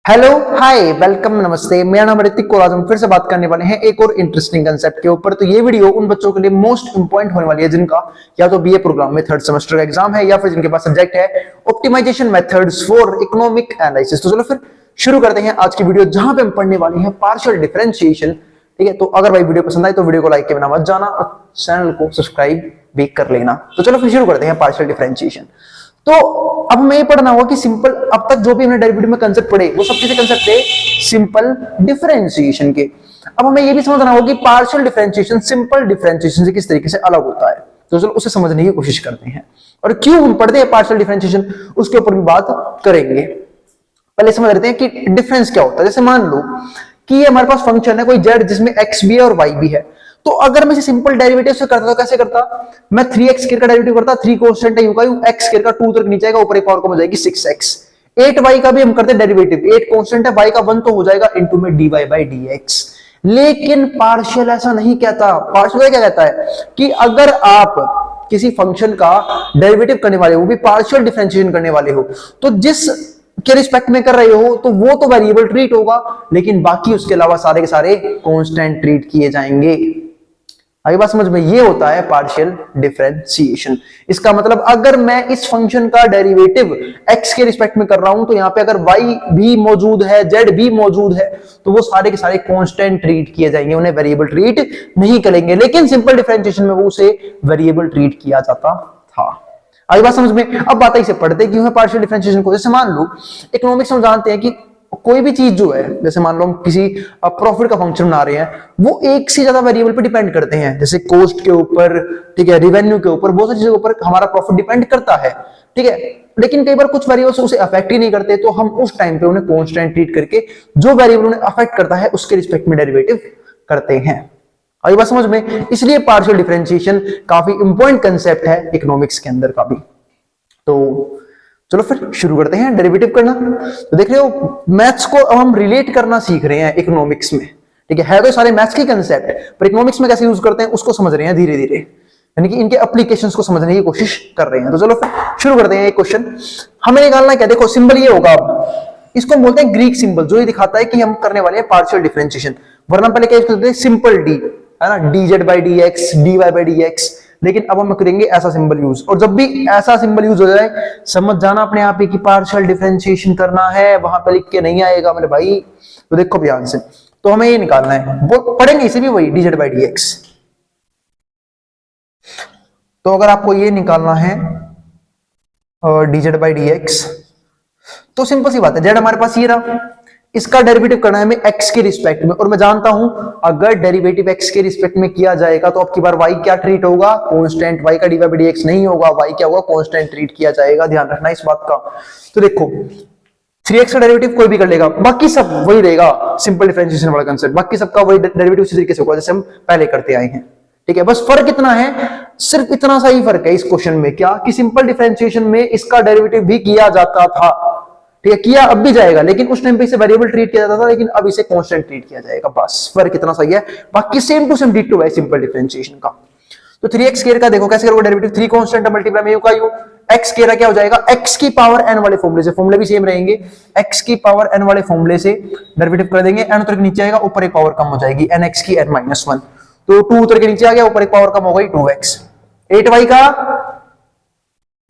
Hello hi welcome नमस्ते। मेरा नाम ऋतिक और आज हम फिर से बात करने वाले हैं एक और इंटरेस्टिंग कंसेप्ट के ऊपर। तो ये वीडियो उन बच्चों के लिए मोस्ट इंपॉर्टेंट होने वाली है जिनका या तो बीए प्रोग्राम में थर्ड सेमेस्टर का एग्जाम है या फिर जिनके पास सब्जेक्ट है optimization methods for economic analysis. तो चलो फिर शुरू करते हैं आज की वीडियो जहां पे हम पढ़ने वाले हैं पार्शियल डिफरेंशिएशन। ठीक है, तो अगर भाई वीडियो पसंद आए तो वीडियो को लाइक के बिना मत जाना और चैनल को सब्सक्राइब भी कर लेना। तो चलो फिर शुरू करते हैं पार्शियल डिफरेंशिएशन। तो अब हमें ये पढ़ना होगा कि सिंपल, अब तक जो भी हमने डेरिवेटिव में कंसेप्ट पढ़े वो सब किसी कंसेप्ट थे सिंपल डिफरेंशिएशन के। अब हमें ये भी समझना होगा कि पार्शियल डिफरेंशिएशन सिंपल डिफरेंशिएशन से किस तरीके से अलग होता है। तो चलो उसे समझने की कोशिश करते हैं और क्यों हम पढ़ते हैं पार्शियल डिफरेंशिएशन उसके ऊपर भी बात करेंगे। पहले समझ लेते हैं कि डिफरेंस क्या होता है। जैसे मान लो कि ये हमारे पास फंक्शन है कोई z जिसमें x भी है और y भी है। तो अगर मैं इसे सिंपल डेरिवेटिव से करता तो कैसे करता, मैं 3x स्क्वायर का डेरिवेटिव करता, 3 कांस्टेंट है यूं का यूं, x स्क्वायर का 2 तक नीचे आएगा, ऊपर एक और कम हो जाएगी 6x। 8y का भी हम करते डेरिवेटिव, 8 कांस्टेंट है, y का 1 तो हो जाएगा इनटू में dy बाय dx। लेकिन पार्शियल ऐसा नहीं कहता। पार्शियल क्या कहता है कि अगर आप किसी फंक्शन का डेरिवेटिव करने वाले हो, वो भी पार्शियल डिफरेंशिएशन करने वाले हो, तो जिस के रिस्पेक्ट में कर रहे हो तो वो तो वेरिएबल ट्रीट होगा, लेकिन बाकी उसके अलावा सारे के सारे कांस्टेंट ट्रीट किए जाएंगे। आगे बात समझ में, ये होता है पार्शियल डिफरेंशिएशन। इसका मतलब अगर मैं इस फंक्शन का डेरिवेटिव x के रिस्पेक्ट में कर रहा हूं तो यहां पे अगर y भी मौजूद है, z भी मौजूद है, तो वो सारे के सारे कांस्टेंट ट्रीट किए जाएंगे, उन्हें वेरिएबल ट्रीट नहीं करेंगे। लेकिन सिंपल डिफरेंशिएशन में वो उसे वेरिएबल ट्रीट किया जाता था। आगे बात समझ में। अब बात इसे पढ़ते क्यों है पार्शियल डिफरेंशिएशन को। जैसे मान लो इकोनॉमिक्स में जानते हैं कि कोई भी चीज जो है, जैसे मान लो हम किसी प्रॉफिट का फंक्शन बना रहे हैं, वो एक से ज्यादा वेरिएबल पे डिपेंड करते हैं, जैसे कॉस्ट के ऊपर, ठीक है, रेवेन्यू के ऊपर, बहुत सारी चीजों के ऊपर हमारा प्रॉफिट डिपेंड करता है। ठीक है, लेकिन कई बार कुछ वेरिएबल्स उसे अफेक्ट ही नहीं करते, तो हम उस टाइम पे उन्हें कांस्टेंट ट्रीट करके जो वेरिएबल उन्हें अफेक्ट करता है उसके रिस्पेक्ट में डेरिवेटिव करते हैं। आई बात समझ में। इसलिए पार्शियल डिफरेंशिएशन काफी इंपॉर्टेंट कंसेप्ट है इकोनॉमिक्स के अंदर का भी। तो चलो फिर शुरू करते हैं डेरिवेटिव करना। तो देख रहे हो मैथ्स को अब हम रिलेट करना सीख रहे हैं इकोनॉमिक्स में। ठीक है तो सारे मैथ्स के कंसेप्ट, पर इकोनॉमिक्स में कैसे यूज करते हैं उसको समझ रहे हैं धीरे धीरे, यानी कि इनके एप्लीकेशंस को समझने की कोशिश कर रहे हैं। तो चलो फिर शुरू करते हैं। एक क्वेश्चन हमें निकालना क्या, देखो सिंबल ये होगा, अब इसको हम बोलते हैं ग्रीक सिंबल, जो ये दिखाता है कि हम करने वाले हैं पार्शियल डिफरेंशिएशन। वरना पहले क्या यूज करते थे, सिंपल डी, है ना, dz by dx, dy by dx। लेकिन अब हम करेंगे ऐसा सिंबल यूज, और जब भी ऐसा सिंबल यूज हो जाए समझ जाना अपने आप ही कि पार्शियल डिफरेंशिएशन करना है, वहां पे लिख के नहीं आएगा मेरे भाई। तो देखो ध्यान से, तो हमें ये निकालना है, वो पढ़ेंगे इसे भी वही dz बाई dx। तो अगर आपको ये निकालना है dz बाई dx, तो सिंपल सी बात है, z हमारे पास ये रहा, इसका डेरिवेटिव करना है हमें x के रिस्पेक्ट में, और मैं जानता हूं अगर डेरिवेटिव x के रिस्पेक्ट में किया जाएगा तो अब की बार y क्या ट्रीट होगा, कांस्टेंट। y का dy बाई dx नहीं होगा, y क्या होगा, कांस्टेंट ट्रीट किया जाएगा। ध्यान रखना इस बात का। तो देखो 3x का डेरिवेटिव कोई भी कर लेगा, बाकी सब वही रहेगा, सिंपल डिफरेंशिएशन वाला कंसेप्ट, बाकी सबका वही डेरिवेटिव उसी तरीके से होगा जैसे हम पहले करते आए हैं। ठीक है, बस फर्क इतना है, सिर्फ इतना सा ही फर्क है इस क्वेश्चन में, क्या कि सिंपल डिफरेंशिएशन में इसका डेरिवेटिव भी किया जाता था, ठीक है, किया अब भी जाएगा, लेकिन उस टाइम पे इसे वेरिएबल ट्रीट किया जाता था, लेकिन अब इसे कांस्टेंट ट्रीट किया जाएगा। बस फर्क इतना सही है, बाकी सेम टू सेम डिट्टो है सिंपल डिफरेंशिएशन का। तो 3x स्क्वायर का देखो कैसे करोगे डेरिवेटिव, 3 कांस्टेंट मल्टीप्लाई में यू का यू, x स्क्वायर क्या हो जाएगा, x की पावर n वाले फॉर्मूले से, फॉर्मूले भी सेम रहेंगे, x की पावर n वाले फॉर्मूले से डेरिवेटिव कर देंगे, n उतर के नीचे आएगा, ऊपर एक पावर कम हो जाएगी, nx की n-1, तो 2 उतर के नीचे आ गया, ऊपर एक पावर कम हो गई 2x। 8y का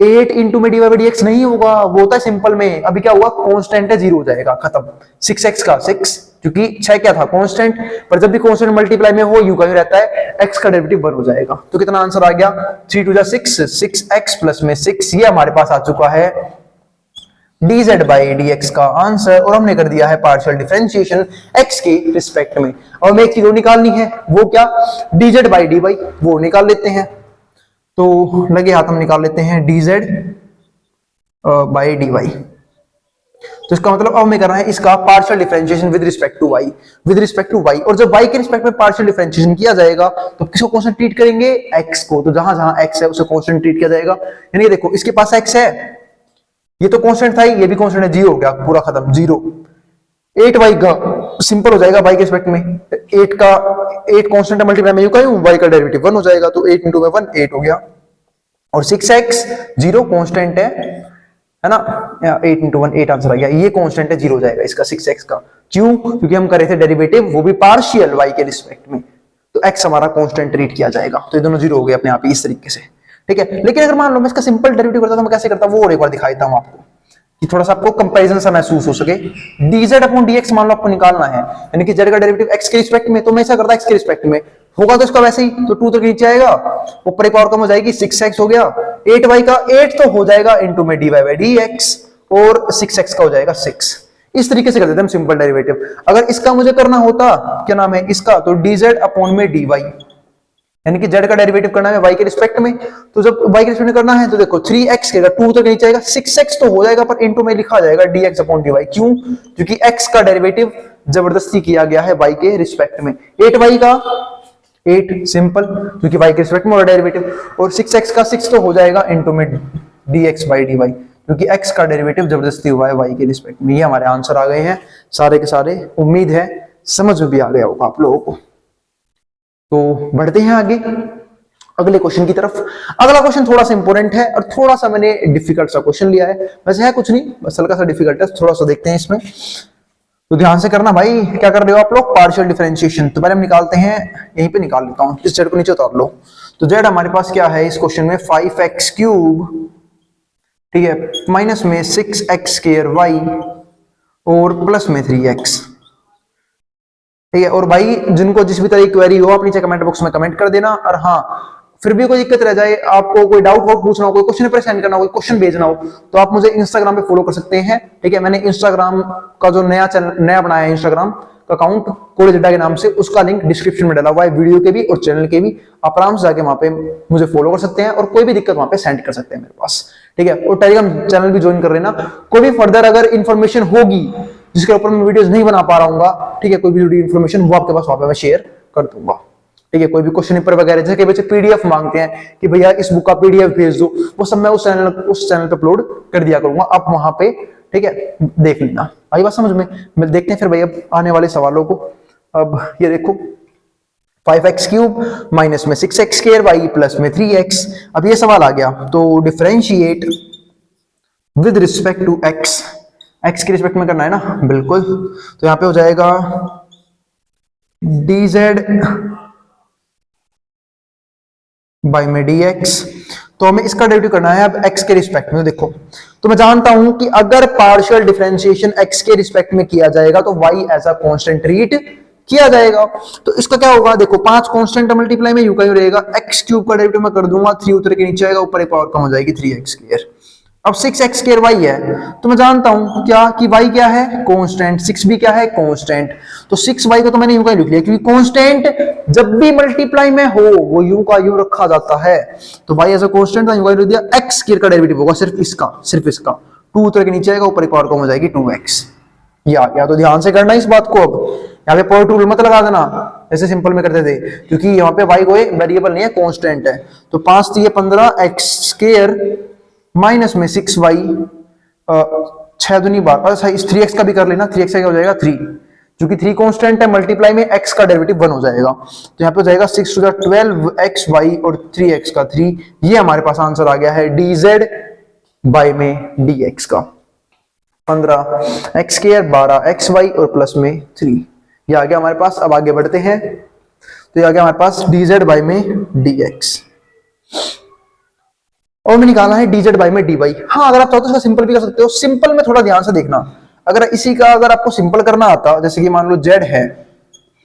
8 इंटू में dy बाई dx नहीं होगा, वो होता है सिंपल में, अभी क्या हुआ, कांस्टेंट है, 0 हो जाएगा, खत्म। 6x का 6, क्योंकि 6 क्या था, कांस्टेंट, पर जब भी कांस्टेंट मल्टीप्लाई में हो यू का यू रहता है, x का डेरिवेटिव 1 हो जाएगा। तो कितना आंसर आ गया, 3 2 6, 6x प्लस में 6, ये हमारे पास आ चुका है dz बाई dx का आंसर, और हमने कर दिया है पार्शियल डिफरेंशिएशन x के रिस्पेक्ट में। और हमें एक चीज निकालनी है, वो क्या, dz बाई dy, वो निकाल लेते हैं। तो लगे हाथ हम निकाल लेते हैं dz बाई dy। तो इसका मतलब अब हमें करना है इसका partial differentiation with respect to y, with respect to y, और जब y के रिस्पेक्ट में पार्शियल डिफरेंशिएशन किया जाएगा तो किसको कांस्टेंट ट्रीट करेंगे, x को। तो जहां जहां x है उसे कांस्टेंट ट्रीट किया जाएगा, यानी देखो इसके पास x है, ये तो कांस्टेंट था, ये भी कांस्टेंट है, 0 हो गया, पूरा खत्म, 0। 8y का सिंपल हो जाएगा y के रिस्पेक्ट में, 8 का 8 कांस्टेंट मल्टीप्लाई में यू का यू, y का डेरिवेटिव 1 हो जाएगा, तो 8 इंटू में 1 8 हो गया, और 6x 0 कांस्टेंट है है ना, 8 इंटू 1 8 आंसर आ गया। ये कांस्टेंट है, 0 हो जाएगा इसका 6x का। क्यों? क्योंकि हम कर रहे थे डेरिवेटिव, वो भी पार्शियल y के रिस्पेक्ट में, तो x हमारा कांस्टेंट ट्रीट किया जाएगा, तो ये दोनों 0 हो गए अपने आप ही इस तरीके से, ठीक है। लेकिन अगर मान लो मैं इसका सिंपल डेरिवेटिव करता तो मैं कैसे करता, वो और एक बार दिखा देता हूं आपको कि थोड़ा सा आपको कंपैरिजन सा महसूस हो सके। dz अपॉन dx मान लो आपको निकालना है, यानी कि z का डेरिवेटिव x के रिस्पेक्ट में, तो मैं ऐसा करता x के रिस्पेक्ट में होगा तो इसका वैसे ही, तो 2 तक नीचे आएगा, ऊपर एक और कम हो जाएगी, 6x हो गया, 8y का 8 तो हो जाएगा इनटू में dy बाय dx, और 6x का हो जाएगा 6। इस तरीके से कर देते हैं हम सिंपल डेरिवेटिव। अगर इसका मुझे करना होता, क्या नाम है इसका, तो dz अपॉन में dy, यानी कि z का डेरिवेटिव करना है y के रिस्पेक्ट में, तो जब y के रिस्पेक्ट में करना है तो देखो 3x के 2 तो नीचे आएगा, 6x तो हो जाएगा, पर इनटू में लिखा जाएगा dx अपॉन dy। क्यों? क्योंकि x का डेरिवेटिव जबरदस्ती किया गया है y के रिस्पेक्ट में। 8y का 8 सिंपल, क्योंकि y के रिस्पेक्ट में डेरिवेटिव, और 6x का 6 तो हो जाएगा इनटू में dx बाय dy, क्योंकि x का डेरिवेटिव जबरदस्ती हुआ है y के रिस्पेक्ट में। ये हमारे आंसर आ गए हैं सारे के सारे। उम्मीद है समझ में भी आ गया होगा आप लोगों को। तो बढ़ते हैं आगे अगले क्वेश्चन की तरफ। अगला क्वेश्चन थोड़ा सा इंपॉर्टेंट है और थोड़ा सा मैंने डिफिकल्ट सा क्वेश्चन लिया है, वैसे है कुछ नहीं, बस हल्का सा डिफिकल्ट है, थोड़ा सा देखते हैं इसमें, तो ध्यान से करना भाई। क्या कर रहे हो आप लोग, पार्शियल डिफरेंशिएशन। तो पहले हम निकालते हैं, यहीं पे निकाल लेता हूं, इस जेड को नीचे उतार लो। तो जेड हमारे पास क्या है इस क्वेश्चन में, 5x क्यूब, ठीक है, माइनस में 6x स्क्वायर y और प्लस में 3x, ठीक है। और भाई जिनको जिस भी तरह की क्वेरी हो आप नीचे कमेंट बॉक्स में कमेंट कर देना। और हाँ, फिर भी कोई दिक्कत रह जाए, आपको कोई डाउट पूछना हो, कोई क्वेश्चन पर सेंड करना हो, कोई क्वेश्चन भेजना हो, तो आप मुझे इंस्टाग्राम पे फॉलो कर सकते हैं, ठीक है। मैंने इंस्टाग्राम का जो नया चैनल नया बनाया है, इंस्टाग्राम का अकाउंट कॉलेज अड्डा के नाम से, उसका लिंक डिस्क्रिप्शन में डाला हुआ है, वीडियो के भी और चैनल के भी। आप आराम से जाके वहां पे मुझे फॉलो कर सकते हैं और कोई भी दिक्कत वहां पे सेंड कर सकते हैं मेरे पास, ठीक है। और टेलीग्राम चैनल भी ज्वाइन कर लेना। कोई भी फर्दर अगर इन्फॉर्मेशन होगी जिसके ऊपर मैं वीडियोस नहीं बना पा रहा हूँ, ठीक है, कोई भी इन्फॉर्मेशन वो आपके पास वहां पे मैं शेयर कर दूंगा, ठीक है। कोई भी क्वेश्चन पेपर वगैरह, जैसे कि बच्चे पीडीएफ मांगते हैं कि भैया इस बुक का पीडीएफ भेज दो, वो सब मैं उस चैनल पे अपलोड कर दिया करूंगा, आप वहां पे, ठीक है, देख लेना। आई बात समझ में? देखते हैं फिर भैया आने वाले सवालों को। अब ये देखो 5x क्यूब माइनस में 6x स्क्वायर y प्लस में 3x। अब ये सवाल आ गया, तो differentiate with respect to x, x के रिस्पेक्ट में करना है ना, बिल्कुल। तो यहां पे हो जाएगा dz बाय में dx। तो हमें इसका डेरिवेटिव करना है अब x के रिस्पेक्ट में। देखो, तो मैं जानता हूं कि अगर पार्शियल डिफरेंशिएशन x के रिस्पेक्ट में किया जाएगा तो y as a constant treat किया जाएगा। तो इसका क्या होगा, देखो 5 कांस्टेंट मल्टीप्लाई में यू का यू रहेगा, x क्यूब का डेरिवेटिव मैं कर दूंगा, 3 उतर के नीचे आएगा, ऊपर एक पावर कम हो जाएगी 3x स्क्वायर। अब 6x स्क्वायर y है, तो मैं जानता हूं क्या कि y क्या है, कांस्टेंट, 6 भी क्या है, कांस्टेंट। तो 6y को तो मैंने यूं का लिख लिया, क्योंकि कांस्टेंट जब भी मल्टीप्लाई में हो वो यूं का यूं रखा जाता है, तो y एज अ कांस्टेंट था, यूं का लिख दिया। x स्क्वायर का डेरिवेटिव होगा सिर्फ इसका 2 उतर के नीचे आएगा, ऊपर एक पावर कम हो जाएगी 2x। या तो ध्यान से करना इस बात को। अब यहाँ पे पावर टूल मत लगा देना जैसे सिंपल में करते थे, क्योंकि यहाँ पे y कोई वेरिएबल नहीं है, कांस्टेंट है। तो 5 3 15 x स्क्वायर माइनस में 6y 6 दूनी 12, अच्छा इस 3x का भी कर लेना, 3x का क्या हो जाएगा 3, क्योंकि 3 कांस्टेंट है, मल्टीप्लाई में x का डेरिवेटिव 1 हो जाएगा। तो यहाँ पे हो जाएगा 6 to the 12xy और 3x का 3। ये हमारे पास आंसर आ गया है dz बाय में dx का 15x स्क्वायर 12xy और प्लस में 3। ये आ गया हमारे पास। अब आगे बढ़ते हैं, तो ये आ गया हमारे पास dz बाय में dx, और मैं निकाला है dz बाय में dy। हाँ, अगर आप चाहो तो इसका सिंपल भी कर सकते हो। सिंपल में थोड़ा ध्यान से देखना, अगर इसी का अगर आपको सिंपल करना आता, जैसे कि मान लो z है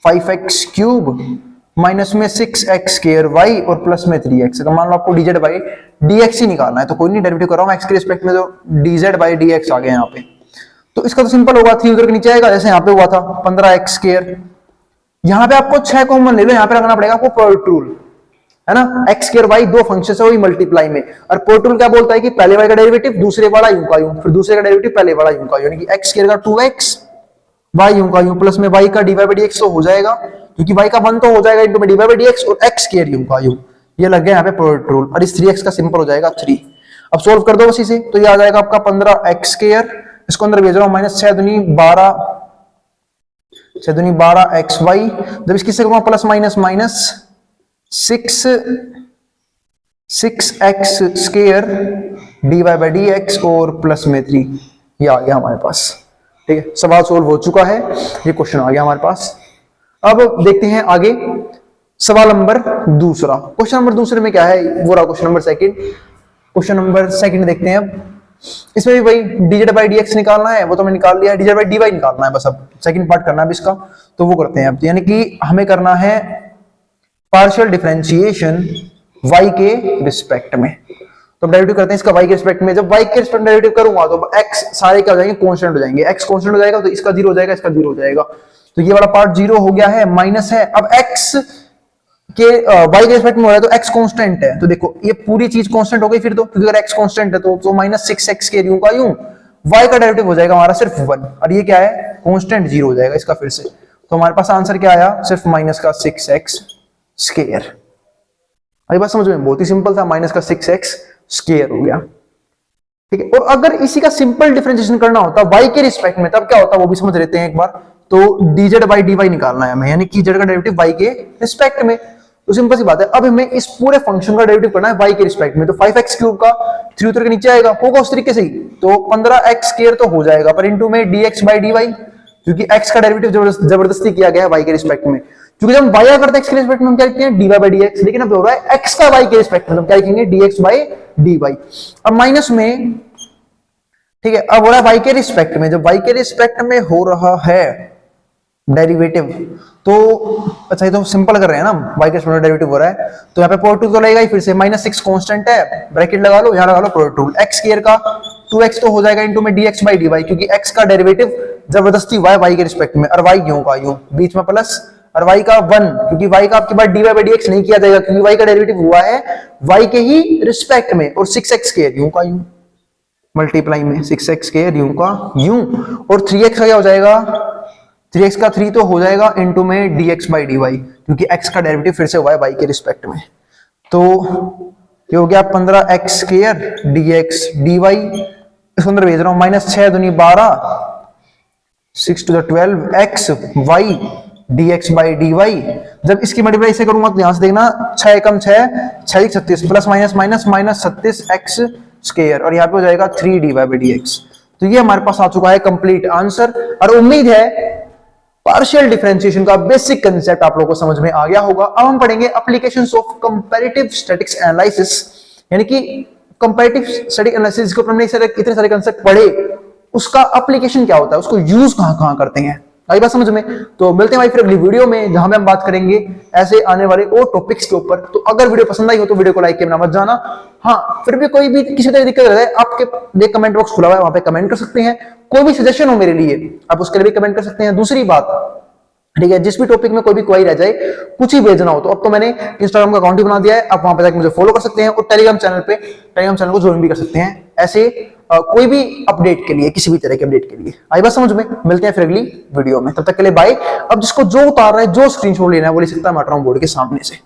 5x क्यूब माइनस में 6x स्क्वायर y और प्लस में 3x, अगर मान लो आपको dz बाय dx ही निकालना है, तो कोई नहीं, डेरिवेटिव कर रहा हूं x के रिस्पेक्ट में, तो dz बाय dx आ गया यहाँ पे। तो इसका तो सिंपल होगा, 3 उधर के नीचे आएगा, जैसे यहाँ पे हुआ था 15x स्क्वायर। यहाँ पे आपको 6 कॉमन ले लो, यहाँ पे रखना पड़ेगा आपको प्रोडक्ट रूल, है ना। x स्क्वायर y दो फंक्शन है वही मल्टीप्लाई में, और प्रोडक्ट रूल क्या बोलता है कि पहले y का डेरिवेटिव दूसरे वाला यूं का यूं, फिर दूसरे का डेरिवेटिव पहले वाला यूं का यूं, यानी कि x स्क्वायर का 2x y यूं का यूं प्लस में y का dy बाय dx तो हो जाएगा, क्योंकि y का 1 तो हो जाएगा इनटू में dy बाय dx, और x स्क्वायर यूं का यूं, ये लग गया यहाँ पे प्रोडक्ट रूल। और इस 3x का सिंपल हो जाएगा 3। अब सोल्व कर दो उसी से, तो ये आ जाएगा आपका 15x स्क्वायर, इसको अंदर भेज रहा हूं, माइनस 6 दूनी 12xy, जब इसकी से करूंगा plus minus minus 6 6x square dy by D x और प्लस में 3, ये आ गया हमारे पास। ठीक है, सवाल सोल्व हो चुका है, ये क्वेश्चन आ गया हमारे पास। अब देखते हैं आगे सवाल नंबर दूसरा। क्वेश्चन नंबर दूसरे में क्या है, वो रहा question number second. Question number second देखते हैं। अब इसमें भी भाई dz बाई डी एक्स निकालना है, वो तो मैंने निकाल लिया है, dz बाई डी वाई निकालना है, बस अब सेकंड पार्ट करना है इसका, तो वो करते हैं अब। यानी कि हमें करना है पार्शियल डिफरेंशिएशन y के रिस्पेक्ट में। तो डेरिवेटिव करते हैं इसका y के रिस्पेक्ट में। जब y के रिस्पेक्ट में डेरिवेटिव करूंगा तो x सारे क्या हो जाएंगे, कांस्टेंट हो जाएंगे। x कांस्टेंट हो जाएगा तो इसका 0 हो जाएगा, इसका 0 हो जाएगा, तो ये वाला पार्ट 0 हो गया है, माइनस है। अब x के y के रिस्पेक्ट में हो रहा है तो x कांस्टेंट है, तो देखो ये पूरी चीज कांस्टेंट हो गई फिर तो, क्योंकि अगर x कांस्टेंट है तो माइनस 6x के यूं का यूं, y का डेरिवेटिव हो जाएगा हमारा सिर्फ 1, और ये क्या है, कांस्टेंट 0 हो जाएगा इसका फिर से। तो हमारे पास आंसर क्या आया, सिर्फ माइनस का 6x स्क्वायर। अभी बात समझ में, बहुत ही सिंपल था, माइनस का 6x स्क्वायर हो गया। ठीक है, और अगर इसी का सिंपल डिफरेंशिएशन करना होता y के रिस्पेक्ट में, तब क्या होता वो भी समझ लेते हैं एक बार। तो dz बाई डी वाई निकालना है हमें, यानी कि z का डेरिवेटिव y के रिस्पेक्ट में। तो सिंपल सी बात है, अब हमें इस पूरे फंक्शन का डेरिवेटिव करना है y के रिस्पेक्ट में। तो 5x क्यूब का 3 उतर के नीचे आएगा, होगा उस तरीके से ही, तो 15x स्क्वायर तो हो जाएगा, पर इंटू में dx बाई डी वाई, क्योंकि x का डेरिवेटिव जबरदस्ती किया गया है y के रिस्पेक्ट में। क्योंकि जब हम y करते हैं x के रिस्पेक्ट में हम क्या लिखते हैं, dy बाई डी एक्स, लेकिन अब हो रहा है x का y के रिस्पेक्ट में, तो हम क्या लिखेंगे, dx बाई डी वाई। अब माइनस में, ठीक है, अब हो रहा है y के रिस्पेक्ट में। जब y के रिस्पेक्ट में हो रहा है डेरिवेटिव, तो अच्छा ये तो सिंपल कर रहे हैं ना, y के रिस्पेक्ट में डेरिवेटिव हो रहा है, तो यहाँ पे प्रोडक्ट टू तो लगेगा ही, फिर से माइनस 6 कांस्टेंट है, ब्रैकेट लगा लो, यहाँ लगा लो प्रोडक्ट टू, x स्क्वायर का 2x तो हो जाएगा इंटू में dx बाई डी वाई, क्योंकि x का डेरिवेटिव जबरदस्ती y के रिस्पेक्ट में, और y यूं का यूं, बीच में प्लस, और y का 1, क्योंकि y का आपके पास dy बाई डी एक्स नहीं किया जाएगा, क्योंकि y का डेरिवेटिव हुआ है y के ही रिस्पेक्ट में, और 6x स्क्वायर यूं का यूं, मल्टीप्लाई में 6x स्क्वायर यूं का यूं, और 3x का क्या हो जाएगा, 3x का 3 तो हो जाएगा इंटू में dx बाई डी वाई, क्योंकि x का डेरिवेटिव फिर से हुआ है y के रिस्पेक्ट में। तो ये हो गया 15x स्क्वायर dx dy, इसके अंदर भेज रहा हूं, माइनस 6 दूनी 12, 6 to the 12 x y dx by D Y. जब इसकी मल्टीप्लाई से करूंगा तो ध्यान से देखना, 6 एकम 6, 6 36, plus minus minus minus 36x square, और यहाँ पे हो जाएगा 3 dy बाई डी एक्स। तो ये हमारे पास आ चुका है कंप्लीट आंसर, और उम्मीद है पार्शियल डिफरेंशिएशन का बेसिक कंसेप्ट आप लोगों को समझ में आ गया होगा। अब हम पढ़ेंगे applications of comparative statics analysis, यानी कि कंपैरेटिव स्टैटिक एनालिसिस को हमने इतने सारे कंसेप्ट पढ़े, उसका एप्लीकेशन क्या होता है, उसको यूज कहां करते हैं, आई बात समझ में। तो मिलते हैं भाई फिर अगली वीडियो में, जहां पे हम बात करेंगे ऐसे आने वाले और टॉपिक्स के ऊपर। तो अगर वीडियो पसंद आई हो तो वीडियो को लाइक करना मत जाना। हाँ, फिर भी कोई भी किसी तरह की दिक्कत है, आपके लिए कमेंट बॉक्स खुला हुआ है, वहां पे कमेंट कर सकते हैं। कोई भी सजेशन हो मेरे लिए, आप उसके लिए भी कमेंट कर सकते हैं। दूसरी बात, ठीक है, जिस भी टॉपिक में कोई भी क्वेरी रह जाए, कुछ ही भेजना हो, तो अब तो मैंने इंस्टाग्राम का अकाउंट ही बना दिया है, आप वहां पे जाकर मुझे फॉलो कर सकते हैं, और टेलीग्राम चैनल को ज्वाइन भी कर सकते हैं, ऐसे कोई भी अपडेट के लिए, किसी भी तरह के अपडेट के लिए। आई बात समझ में, मिलते हैं फिर अगली वीडियो में, तब तक के लिए बाय। अब जिसको जो उतार रहा है, जो स्क्रीनशॉट लेना है, वो ले सकता है, मैं हट रहा हूं बोर्ड के सामने से।